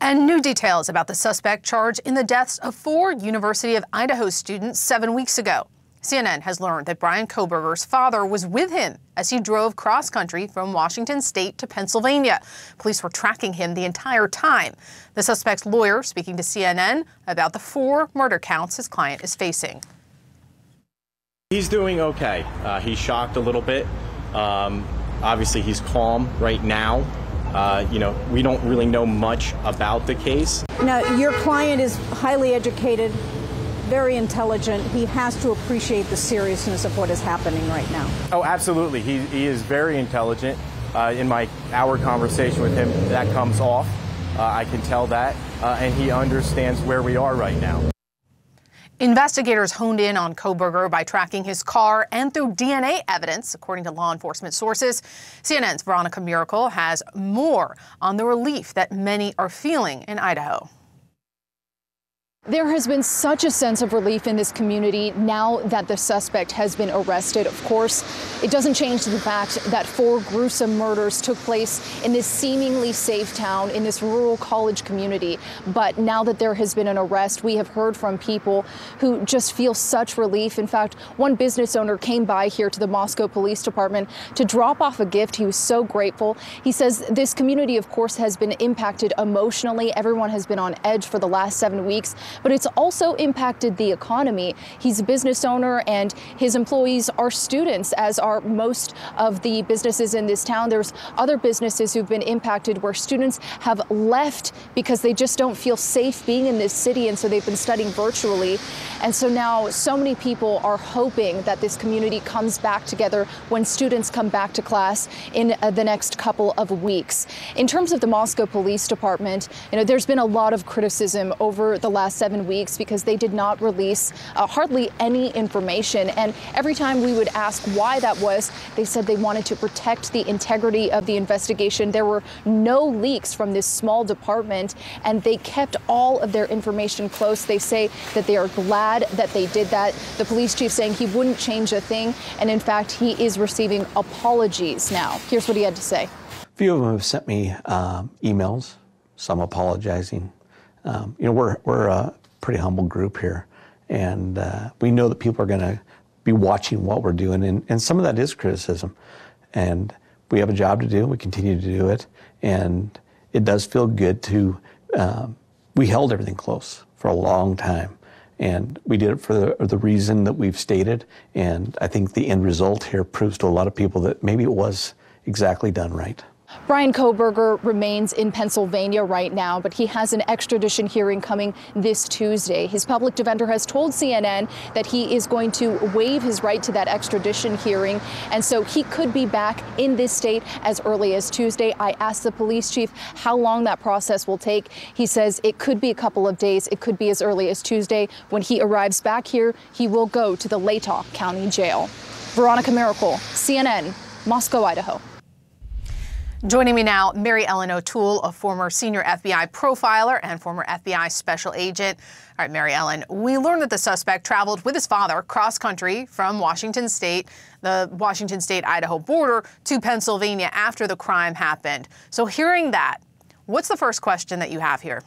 And new details about the suspect charged in the deaths of 4 University of Idaho students 7 weeks ago. CNN has learned that Bryan Kohberger's father was with him as he drove cross-country from Washington State to Pennsylvania. Police were tracking him the entire time. The suspect's lawyer speaking to CNN about the 4 murder counts his client is facing. He's doing okay. He's shocked a little bit. Obviously, he's calm right now. We don't really know much about the case. Now, your client is highly educated, very intelligent. He has to appreciate the seriousness of what is happening right now. Oh, absolutely. He is very intelligent. In my hour conversation with him, that comes off. I can tell that. And he understands where we are right now. Investigators honed in on Kohberger by tracking his car and through DNA evidence, according to law enforcement sources. CNN's Veronica Miracle has more on the relief that many are feeling in Idaho. There has been such a sense of relief in this community now that the suspect has been arrested. Of course, it doesn't change the fact that 4 gruesome murders took place in this seemingly safe town, in this rural college community. But now that there has been an arrest, we have heard from people who just feel such relief. In fact, one business owner came by here to the Moscow Police Department to drop off a gift. He was so grateful. He says this community, of course, has been impacted emotionally. Everyone has been on edge for the last 7 weeks. But it's also impacted the economy. He's a business owner and his employees are students, as are most of the businesses in this town. There's other businesses who've been impacted where students have left because they just don't feel safe being in this city, and so they've been studying virtually. And so now so many people are hoping that this community comes back together when students come back to class in the next couple of weeks. In terms of the Moscow Police Department, there's been a lot of criticism over the last 7 weeks because they did not release hardly any information. And every time we would ask why that was, they said they wanted to protect the integrity of the investigation. There were no leaks from this small department, and they kept all of their information close. They say that they are glad that they did that. The police chief saying he wouldn't change a thing. And in fact, he is receiving apologies now. Here's what he had to say. A few of them have sent me emails, some apologizing. We're a pretty humble group here, and we know that people are going to be watching what we're doing, and some of that is criticism. And we have a job to do. We continue to do it, and it does feel good to. We held everything close for a long time, and we did it for the reason that we've stated. And I think the end result here proves to a lot of people that maybe it was exactly done right. Bryan Kohberger remains in Pennsylvania right now, but he has an extradition hearing coming this Tuesday. His public defender has told CNN that he is going to waive his right to that extradition hearing, and so he could be back in this state as early as Tuesday. I asked the police chief how long that process will take. He says it could be a couple of days. It could be as early as Tuesday. When he arrives back here, he will go to the Latah County Jail. Veronica Miracle, CNN, Moscow, Idaho. Joining me now, Mary Ellen O'Toole, a former senior FBI profiler and former FBI special agent. All right, Mary Ellen, we learned that the suspect traveled with his father cross-country from Washington State, the Washington State-Idaho border, to Pennsylvania after the crime happened. So hearing that, what's the first question that you have here?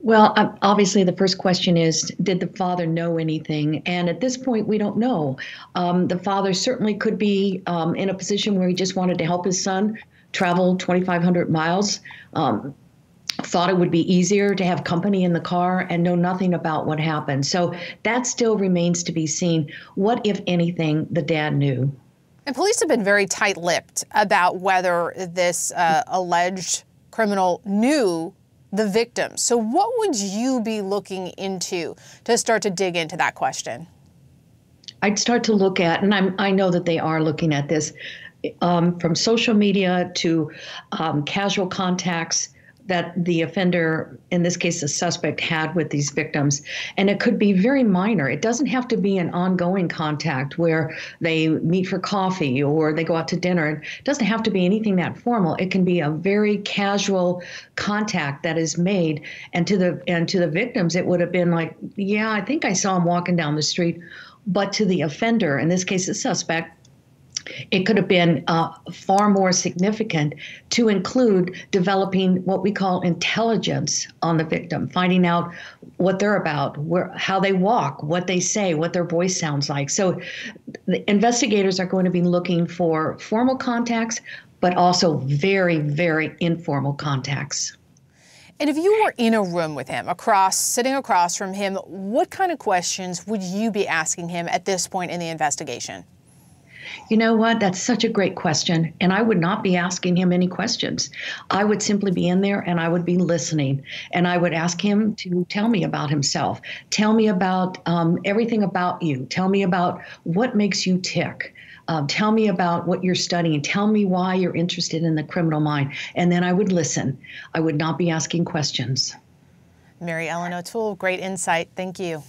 Well, obviously, the first question is, did the father know anything? And at this point, we don't know. The father certainly could be in a position where he just wanted to help his son travel 2,500 miles, thought it would be easier to have company in the car and know nothing about what happened. So that still remains to be seen. What, if anything, the dad knew? And police have been very tight-lipped about whether this alleged criminal knew the victim. So what would you be looking into to start to dig into that question? I'd start to look at, and I know that they are looking at this, from social media to casual contacts that the offender, in this case the suspect, had with these victims. And it could be very minor. It doesn't have to be an ongoing contact where they meet for coffee or they go out to dinner. It doesn't have to be anything that formal. It can be a very casual contact that is made. And to the victims, it would have been like, yeah, I think I saw him walking down the street. But to the offender, in this case the suspect, It could have been far more significant to include developing what we call intelligence on the victim, finding out what they're about, how they walk, what they say, what their voice sounds like. So the investigators are going to be looking for formal contacts, but also very, very informal contacts. And if you were in a room with him, sitting across from him, what kind of questions would you be asking him at this point in the investigation? You know what? That's such a great question. And I would not be asking him any questions. I would simply be in there and I would be listening. And I would ask him to tell me about himself. Tell me about everything about you. Tell me about what makes you tick. Tell me about what you're studying. Tell me why you're interested in the criminal mind. And then I would listen. I would not be asking questions. Mary Ellen O'Toole, great insight. Thank you.